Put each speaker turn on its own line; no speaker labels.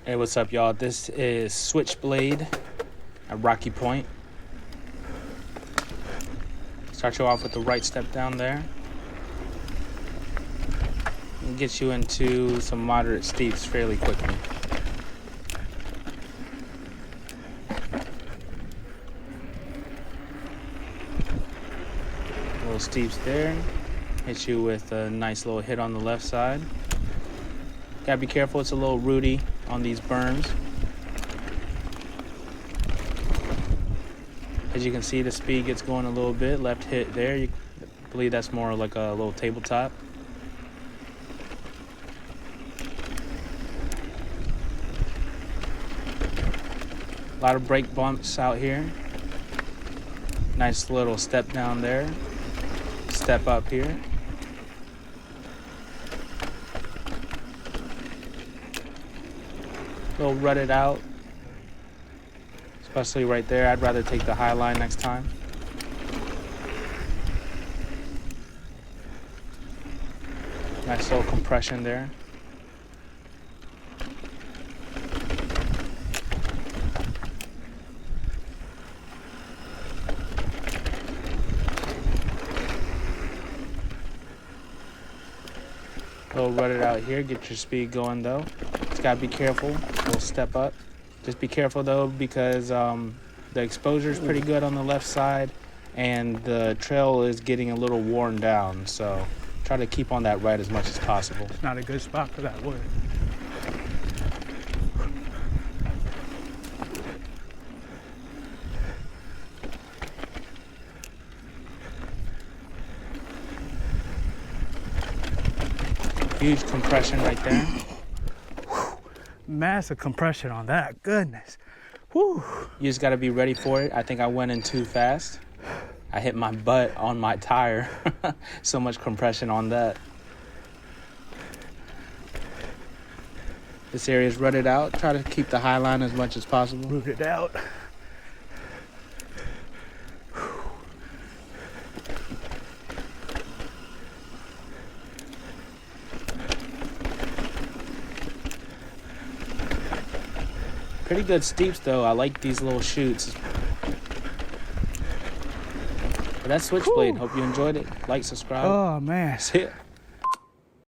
Hey, what's up, y'all? This is Switchblade at Rocky Point. Start you off with the right step down there. And get you into some moderate steeps fairly quickly. Little steeps there. Hit you with a nice little hit on the left side. Gotta be careful, it's a little rooty on these berms. As you can see, the speed gets going a little bit. Left hit there. I believe that's more like a little tabletop. A lot of brake bumps out here. Nice little step down there. Step up here. A little rutted out, especially right there. I'd rather take the high line next time. Nice little compression there. A little rutted out here. Get your speed going though. Just gotta be careful. We'll step up. Just be careful though, because the exposure is pretty good on the left side and the trail is getting a little worn down. So try to keep on that right as much as possible.
It's not a good spot for that wood.
Huge compression right there.
Massive compression on that. Goodness. Whew.
You just got to be ready for it. I think I went in too fast. I hit my butt on my tire. So much compression on that. This area is rutted out. Try to keep the high line as much as possible.
Rooted out.
Pretty good steeps though. I like these little chutes. But that's Switchblade. Hope you enjoyed it. Like, subscribe.
Oh man.
See ya.